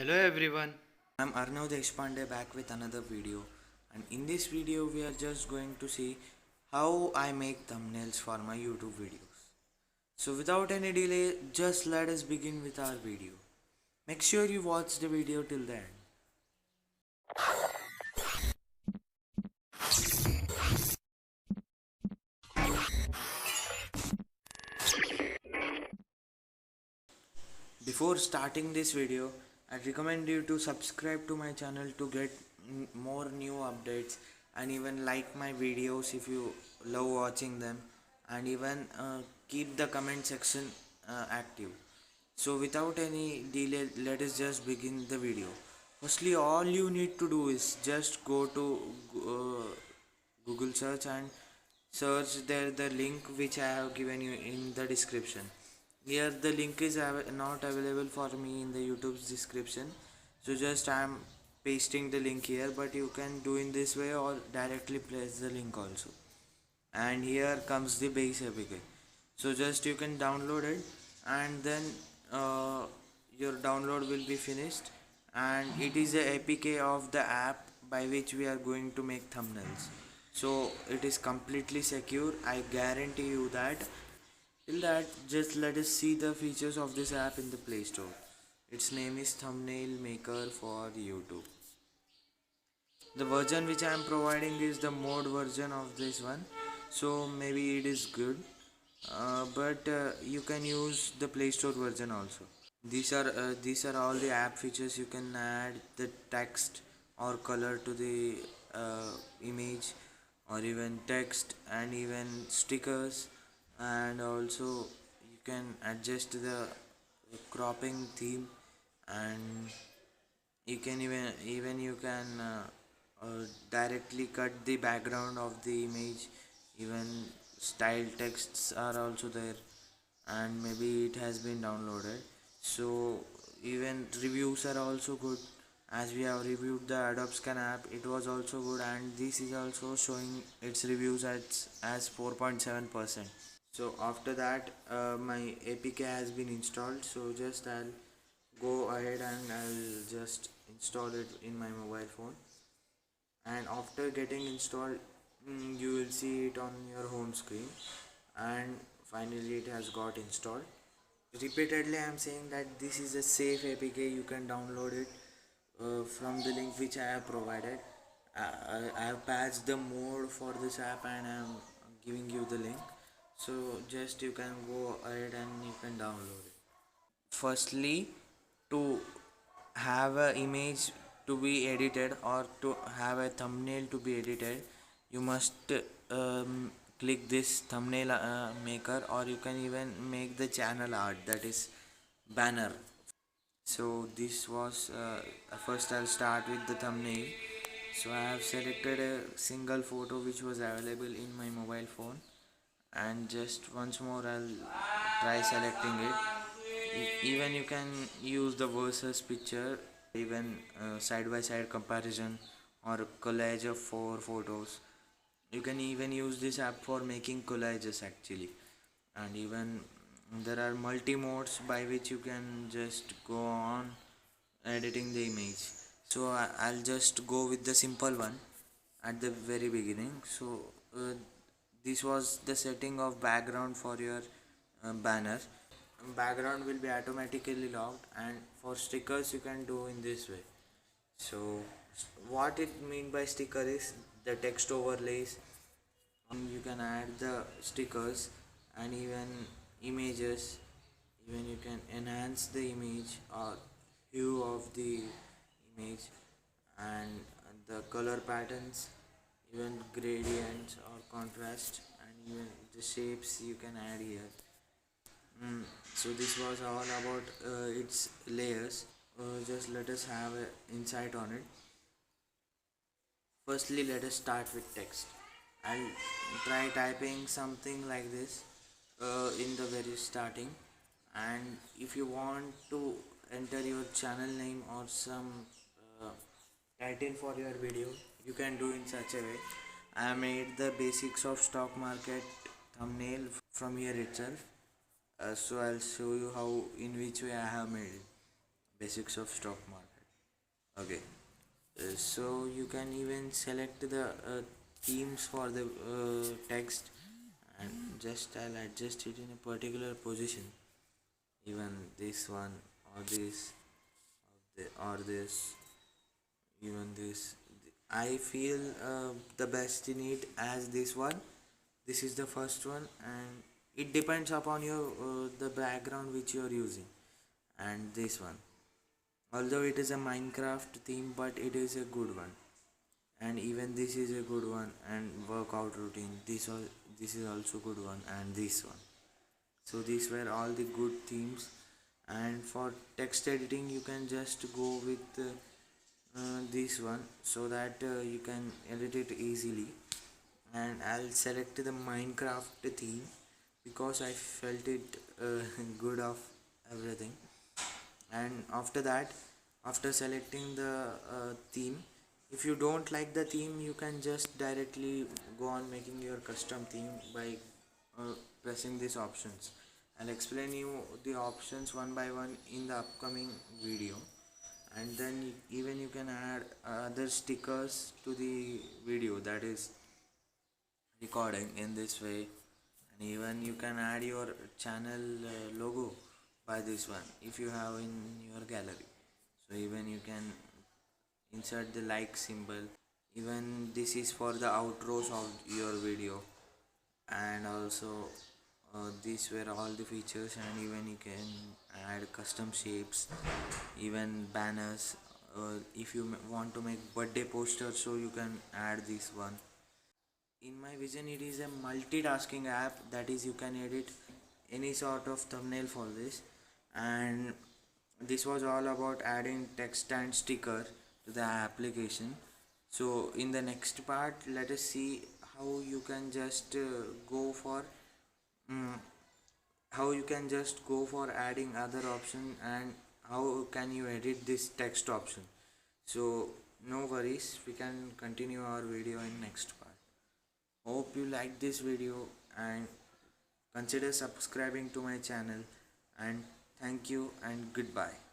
Hello everyone. I'm Arnav Deshpande back with another video, and in this video we are just going to see how I make thumbnails for my YouTube videos. So without any delay, just let us begin with our video. Make sure you watch the video till the end. Before starting this video, I recommend you to subscribe to my channel to get more new updates, and even like my videos if you love watching them, and even keep the comment section active. So without any delay, let us just begin the video. Firstly, all you need to do is just go to Google search and search there the link which I have given you in the description. Here the link is not available for me in the YouTube's description, so just I am pasting the link here, but you can do in this way or directly place the link also. And here comes the base APK, so just you can download it, and then your download will be finished, and it is the APK of the app by which we are going to make thumbnails. So it is completely secure, I guarantee you that. Till that, just let us see the features of this app in the Play Store. Its name is Thumbnail Maker for YouTube. The version which I am providing is the mod version of this one, so maybe it is good, but you can use the Play Store version also. These are all the app features. You can add the text or color to the image, or even text and even stickers, and also you can adjust the cropping theme, and you can even you can directly cut the background of the image. Even style texts are also there, and maybe it has been downloaded. So even reviews are also good, as we have reviewed the Adobe Scan app, it was also good, and this is also showing its reviews as 4.7%. So after that, my APK has been installed, so just I'll go ahead and I'll just install it in my mobile phone. And after getting installed, you will see it on your home screen, and finally it has got installed. Repeatedly I am saying that this is a safe APK. You can download it from the link which I have provided. I have patched the mode for this app, and I am giving you the link, so just you can go ahead and you can download it. Firstly, to have a image to be edited, or to have a thumbnail to be edited, you must click this thumbnail maker, or you can even make the channel art, that is banner. So this was first I'll start with the thumbnail. So I have selected a single photo which was available in my mobile phone, and just once more I'll try selecting it. Even you can use the versus picture, even side by side comparison, or collage of 4 photos. You can even use this app for making collages actually. And even there are multi modes by which you can just go on editing the image. So I'll just go with the simple one at the very beginning. So this was the setting of background for your banner. Background will be automatically locked, and for stickers you can do in this way. So what it mean by sticker is the text overlays. You can add the stickers, and even images. Even you can enhance the image or hue of the image, and the color patterns, even gradients or contrast, and even the shapes you can add here. So this was all about its layers. Just let us have an insight on it. Firstly, let us start with text. I'll try typing something like this in the very starting, and if you want to enter your channel name or some uh, title for your video, you can do in such a way. I made the basics of stock market thumbnail from here itself. So I'll show you how, in which way I have made it. Basics of stock market. Okay. So you can even select the themes for the text, and just I'll adjust it in a particular position, even this one or this or this, even this. I feel the best in it as this one. This is the first one, and it depends upon your the background which you are using. And this one, although it is a Minecraft theme, but it is a good one. And even this is a good one, and workout routine, this is also good one, and this one. So these were all the good themes. And for text editing you can just go with this one, so that you can edit it easily. And I'll select the Minecraft theme because I felt it good of everything. And after that, after selecting the theme, if you don't like the theme, you can just directly go on making your custom theme by pressing these options. I'll explain you the options one by one in the upcoming video. And then even you can add other stickers to the video that is recording in this way. And even you can add your channel logo by this one if you have in your gallery. So even you can insert the like symbol. Even this is for the outros of your video. And also these were all the features. And even you can add custom shapes, even banners. If you want to make birthday posters, so you can add this one. In my vision, it is a multitasking app, that is you can edit any sort of thumbnail for this. And this was all about adding text and sticker to the application. So in the next part, let us see how you can just go for mm, how you can just go for adding other option, and how can you edit this text option. So no worries, we can continue our video in next part. Hope you like this video, and consider subscribing to my channel. And thank you and goodbye.